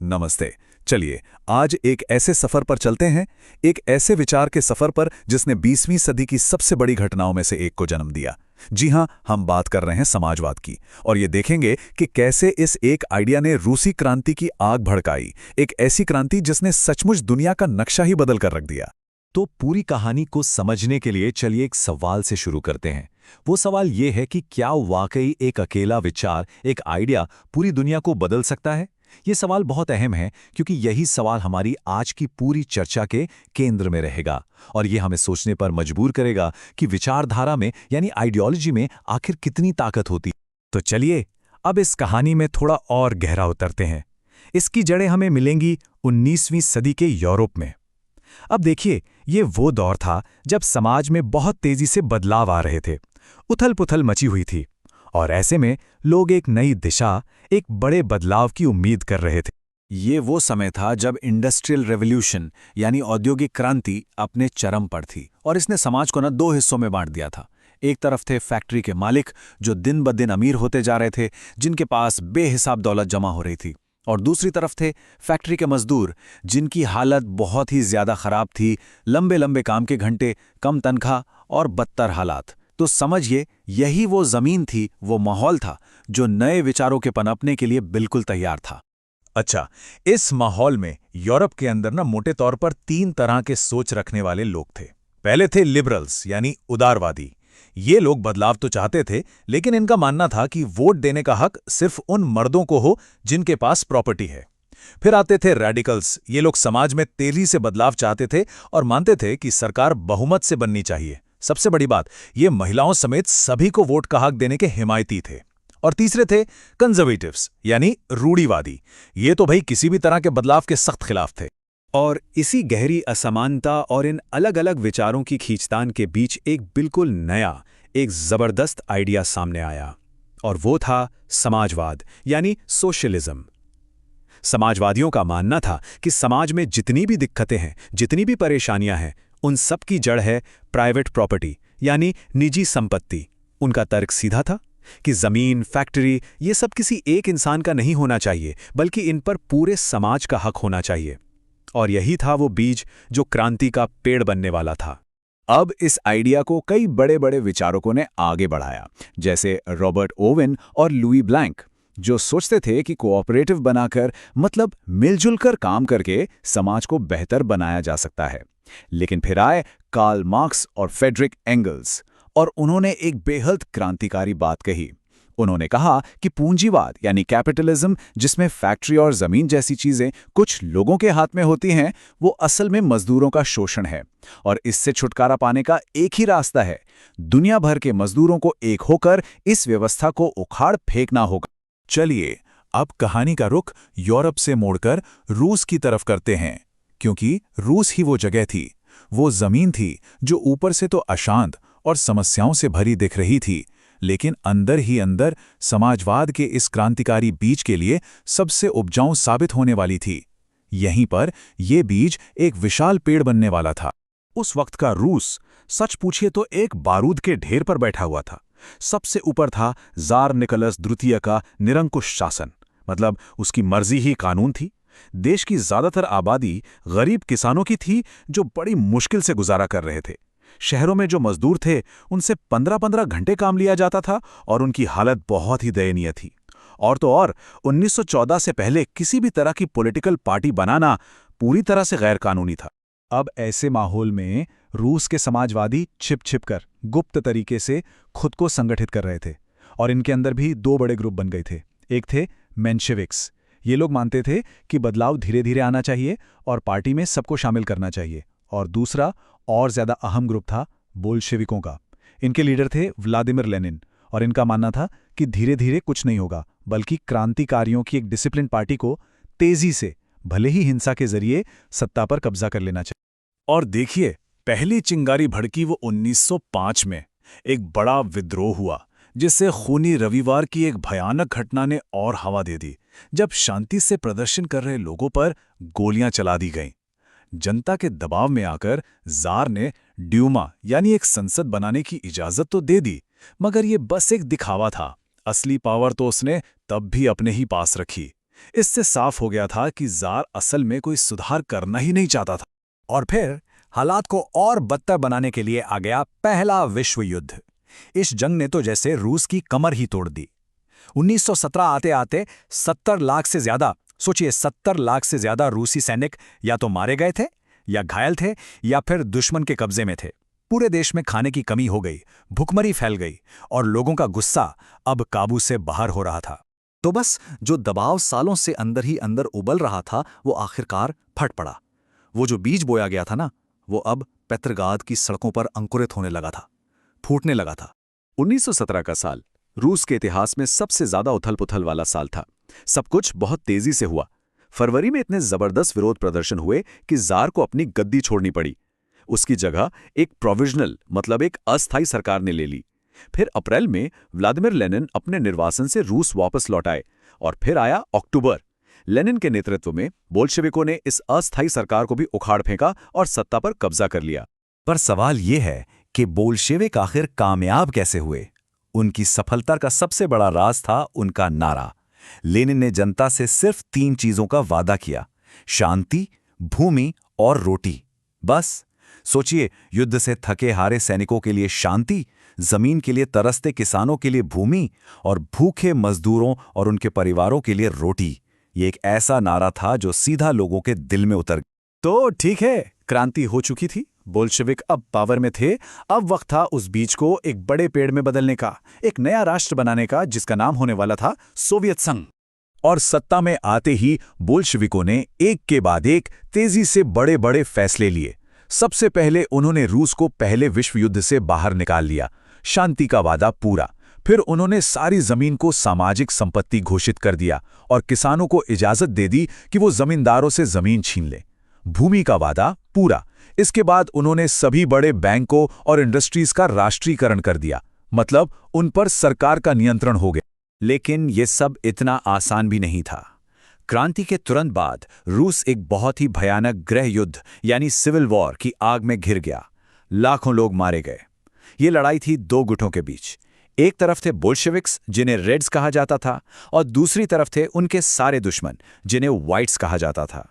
नमस्ते। चलिए आज एक ऐसे सफर पर चलते हैं, एक ऐसे विचार के सफर पर जिसने 20वीं सदी की सबसे बड़ी घटनाओं में से एक को जन्म दिया। जी हां, हम बात कर रहे हैं समाजवाद की, और ये देखेंगे कि कैसे इस एक आइडिया ने रूसी क्रांति की आग भड़काई, एक ऐसी क्रांति जिसने सचमुच दुनिया का नक्शा ही बदल कर रख दिया। तो पूरी कहानी को समझने के लिए चलिए एक सवाल से शुरू करते हैं। वो सवाल ये है कि क्या वाकई एक अकेला विचार, एक आइडिया पूरी दुनिया को बदल सकता है? ये सवाल बहुत अहम है क्योंकि यही सवाल हमारी आज की पूरी चर्चा के केंद्र में रहेगा और ये हमें सोचने पर मजबूर करेगा कि विचारधारा में यानी आइडियोलॉजी में आखिर कितनी ताकत होती। तो चलिए अब इस कहानी में थोड़ा और गहरा उतरते हैं। इसकी जड़ें हमें मिलेंगी 19वीं सदी के यूरोप में। अब देखिए, ये वो दौर था जब समाज में बहुत तेजी से बदलाव आ रहे थे, उथल-पुथल मची हुई थी, और ऐसे में लोग एक नई दिशा, एक बड़े बदलाव की उम्मीद कर रहे थे। ये वो समय था जब इंडस्ट्रियल रेवोल्यूशन यानी औद्योगिक क्रांति अपने चरम पर थी, और इसने समाज को दो हिस्सों में बांट दिया था। एक तरफ थे फैक्ट्री के मालिक जो दिन ब दिन अमीर होते जा रहे थे, जिनके पास बेहिसाब दौलत जमा हो रही थी, और दूसरी तरफ थे फैक्ट्री के मजदूर जिनकी हालत बहुत ही ज्यादा खराब थी, लंबे लंबे काम के घंटे, कम तनख्वाह और बदतर हालात। तो समझिए, यही वो जमीन थी, वो माहौल था जो नए विचारों के पनपने के लिए बिल्कुल तैयार था। अच्छा, इस माहौल में यूरोप के अंदर मोटे तौर पर 3 तरह के सोच रखने वाले लोग थे। पहले थे लिबरल्स यानी उदारवादी। ये लोग बदलाव तो चाहते थे, लेकिन इनका मानना था कि वोट देने का हक सिर्फ उन मर्दों को हो जिनके पास प्रॉपर्टी है। फिर आते थे रेडिकल्स। ये लोग समाज में तेजी से बदलाव चाहते थे और मानते थे कि सरकार बहुमत से बननी चाहिए। सबसे बड़ी बात, ये महिलाओं समेत सभी को वोट का हक देने के हिमायती थे। और तीसरे थे कंजर्वेटिव्स यानी रूढ़िवादी। ये तो भाई किसी भी तरह के बदलाव के सख्त खिलाफ थे। और इसी गहरी असमानता और इन अलग अलग विचारों की खींचतान के बीच एक बिल्कुल नया, एक जबरदस्त आइडिया सामने आया, और वो था समाजवाद यानी सोशलिज्म। समाजवादियों का मानना था कि समाज में जितनी भी दिक्कतें हैं, जितनी भी परेशानियां हैं, उन सब की जड़ है प्राइवेट प्रॉपर्टी यानी निजी संपत्ति। उनका तर्क सीधा था कि जमीन, फैक्ट्री, ये सब किसी एक इंसान का नहीं होना चाहिए, बल्कि इन पर पूरे समाज का हक होना चाहिए। और यही था वो बीज जो क्रांति का पेड़ बनने वाला था। अब इस आइडिया को कई बड़े बड़े विचारकों ने आगे बढ़ाया, जैसे रॉबर्ट ओवेन और लुई ब्लैंक, जो सोचते थे कि कोऑपरेटिव बनाकर, मतलब मिलजुल कर काम करके समाज को बेहतर बनाया जा सकता है। लेकिन फिर आए कार्ल मार्क्स और फ्रेडरिक एंगल्स, और उन्होंने एक बेहद क्रांतिकारी बात कही। उन्होंने कहा कि पूंजीवाद यानी कैपिटलिज्म, जिसमें फैक्ट्री और जमीन जैसी चीजें कुछ लोगों के हाथ में होती हैं, वो असल में मजदूरों का शोषण है, और इससे छुटकारा पाने का एक ही रास्ता है, दुनिया भर के मजदूरों को एक होकर इस व्यवस्था को उखाड़ फेंकना होगा। चलिए अब कहानी का रुख यूरोप से मोड़कर रूस की तरफ करते हैं, क्योंकि रूस ही वो जगह थी, वो जमीन थी जो ऊपर से तो अशांत और समस्याओं से भरी दिख रही थी, लेकिन अंदर ही अंदर समाजवाद के इस क्रांतिकारी बीज के लिए सबसे उपजाऊ साबित होने वाली थी। यहीं पर यह बीज एक विशाल पेड़ बनने वाला था। उस वक्त का रूस सच पूछिए तो एक बारूद के ढेर पर बैठा हुआ था। सबसे ऊपर था जार निकोलस द्वितीय का निरंकुश शासन, मतलब उसकी मर्जी ही कानून थी। देश की ज्यादातर आबादी गरीब किसानों की थी जो बड़ी मुश्किल से गुजारा कर रहे थे। शहरों में जो मजदूर थे उनसे 15-15 घंटे काम लिया जाता था और उनकी हालत बहुत ही दयनीय थी। और तो और 1914 से पहले किसी भी तरह की पॉलिटिकल पार्टी बनाना पूरी तरह से गैर कानूनी था। अब ऐसे माहौल में रूस के समाजवादी छिप-छिप कर गुप्त तरीके से खुद को संगठित कर रहे थे, और इनके अंदर भी 2 बड़े ग्रुप बन गए थे। एक थे मेंशेविक्स। ये लोग मानते थे कि बदलाव धीरे धीरे आना चाहिए और पार्टी में सबको शामिल करना चाहिए। और दूसरा और ज्यादा अहम ग्रुप था बोल्शेविकों का। इनके लीडर थे व्लादिमीर लेनिन, और इनका मानना था कि धीरे धीरे कुछ नहीं होगा, बल्कि क्रांतिकारियों की एक डिसिप्लिन पार्टी को तेजी से, भले ही हिंसा के जरिए, सत्ता पर कब्जा कर लेना चाहिए। और देखिए, पहली चिंगारी भड़की वो 1905 में। एक बड़ा विद्रोह हुआ जिससे खूनी रविवार की एक भयानक घटना ने और हवा दे दी, जब शांति से प्रदर्शन कर रहे लोगों पर गोलियां चला दी गईं। जनता के दबाव में आकर जार ने ड्यूमा यानी एक संसद बनाने की इजाजत तो दे दी, मगर ये बस एक दिखावा था। असली पावर तो उसने तब भी अपने ही पास रखी। इससे साफ हो गया था कि जार असल में कोई सुधार करना ही नहीं चाहता था। और फिर हालात को और बदतर बनाने के लिए आ गया पहला विश्व युद्ध। इस जंग ने तो जैसे रूस की कमर ही तोड़ दी। 1917 आते आते 70 लाख से ज्यादा, सोचिए 70 लाख से ज्यादा रूसी सैनिक या तो मारे गए थे, या घायल थे, या फिर दुश्मन के कब्जे में थे। पूरे देश में खाने की कमी हो गई, भुखमरी फैल गई और लोगों का गुस्सा अब काबू से बाहर हो रहा था। तो बस जो दबाव सालों से अंदर ही अंदर उबल रहा था वो आखिरकार फट पड़ा। वो जो बीज बोया गया था ना, वो अब पेत्रगाद की सड़कों पर अंकुरित होने लगा था, फूटने लगा था। 1917 का साल रूस के इतिहास में सबसे ज्यादा उथल-पुथल वाला साल था। सब कुछ बहुत तेजी से हुआ। फरवरी में इतने जबरदस्त विरोध प्रदर्शन हुए कि जार को अपनी गद्दी छोड़नी पड़ी। उसकी जगह एक प्रोविजनल मतलब एक अस्थायी सरकार ने ले ली। फिर अप्रैल में व्लादिमीर लेनिन अपने निर्वासन से रूस वापस लौट आए और फिर आया अक्टूबर। लेनिन के नेतृत्व में बोल्शेविकों ने इस अस्थायी सरकार को भी उखाड़ फेंका और सत्ता पर कब्जा कर लिया। पर सवाल ये है कि बोल्शेविक आखिर कामयाब कैसे हुए? उनकी सफलता का सबसे बड़ा राज था उनका नारा। लेनिन ने जनता से सिर्फ 3 चीजों का वादा किया: शांति, भूमि और रोटी। बस सोचिए, युद्ध से थके हारे सैनिकों के लिए शांति, जमीन के लिए तरसते किसानों के लिए भूमि और भूखे मजदूरों और उनके परिवारों के लिए रोटी। ये एक ऐसा नारा था जो सीधा लोगों के दिल में उतर गया। तो ठीक है, क्रांति हो चुकी थी, बोल्शेविक अब पावर में थे। अब वक्त था उस बीज को एक बड़े पेड़ में बदलने का, एक नया राष्ट्र बनाने का जिसका नाम होने वाला था सोवियत संघ। और सत्ता में आते ही बोल्शेविकों ने एक के बाद एक तेजी से बड़े बड़े फैसले लिए। सबसे पहले उन्होंने रूस को पहले विश्व युद्ध से बाहर निकाल लिया, शांति का वादा पूरा। फिर उन्होंने सारी जमीन को सामाजिक संपत्ति घोषित कर दिया और किसानों को इजाजत दे दी कि वो जमींदारों से जमीन छीन ले। भूमि का वादा पूरा। इसके बाद उन्होंने सभी बड़े बैंकों और इंडस्ट्रीज का राष्ट्रीयकरण कर दिया, मतलब उन पर सरकार का नियंत्रण हो गया। लेकिन ये सब इतना आसान भी नहीं था। क्रांति के तुरंत बाद रूस एक बहुत ही भयानक गृह युद्ध यानी सिविल वॉर की आग में घिर गया। लाखों लोग मारे गए। ये लड़ाई थी 2 गुटों के बीच। एक तरफ थे बोल्शेविक्स जिन्हें रेड्स कहा जाता था, और दूसरी तरफ थे उनके सारे दुश्मन जिन्हें व्हाइट्स कहा जाता था।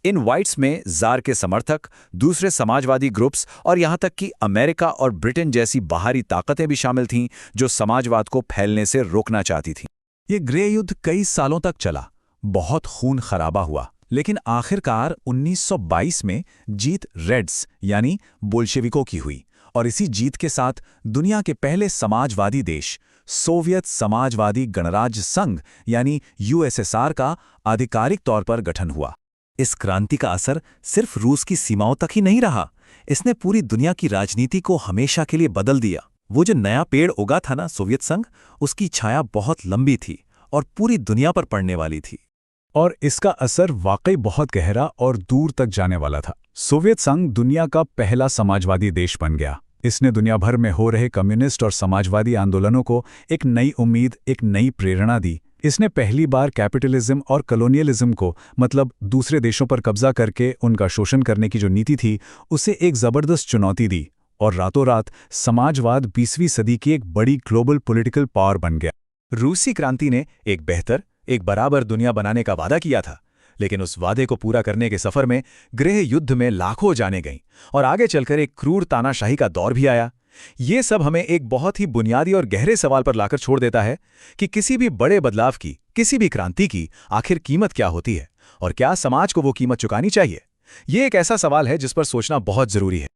इन व्हाइट्स में जार के समर्थक, दूसरे समाजवादी ग्रुप्स और यहां तक कि अमेरिका और ब्रिटेन जैसी बाहरी ताकतें भी शामिल थीं जो समाजवाद को फैलने से रोकना चाहती थीं। ये गृह युद्ध कई सालों तक चला, बहुत खून खराबा हुआ, लेकिन आखिरकार 1922 में जीत रेड्स यानी बोल्शेविकों की हुई। और इसी जीत के साथ दुनिया के पहले समाजवादी देश सोवियत समाजवादी गणराज्य संघ यानी यूएसएसआर का आधिकारिक तौर पर गठन हुआ। इस क्रांति का असर सिर्फ रूस की सीमाओं तक ही नहीं रहा, इसने पूरी दुनिया की राजनीति को हमेशा के लिए बदल दिया। वो जो नया पेड़ उगा था ना सोवियत संघ, उसकी छाया बहुत लंबी थी और पूरी दुनिया पर पड़ने वाली थी। और इसका असर वाकई बहुत गहरा और दूर तक जाने वाला था। सोवियत संघ दुनिया का पहला समाजवादी देश बन गया। इसने दुनिया भर में हो रहे कम्युनिस्ट और समाजवादी आंदोलनों को एक नई उम्मीद, एक नई प्रेरणा दी। इसने पहली बार कैपिटलिज्म और कॉलोनियलिज्म को, मतलब दूसरे देशों पर कब्जा करके उनका शोषण करने की जो नीति थी, उसे एक जबरदस्त चुनौती दी और रातों रात समाजवाद 20वीं सदी की एक बड़ी ग्लोबल पॉलिटिकल पावर बन गया। रूसी क्रांति ने एक बेहतर, एक बराबर दुनिया बनाने का वादा किया था, लेकिन उस वादे को पूरा करने के सफर में गृह युद्ध में लाखों जानें गईं और आगे चलकर एक क्रूर तानाशाही का दौर भी आया। ये सब हमें एक बहुत ही बुनियादी और गहरे सवाल पर लाकर छोड़ देता है कि किसी भी बड़े बदलाव की, किसी भी क्रांति की आखिर कीमत क्या होती है और क्या समाज को वो कीमत चुकानी चाहिए। ये एक ऐसा सवाल है जिस पर सोचना बहुत जरूरी है।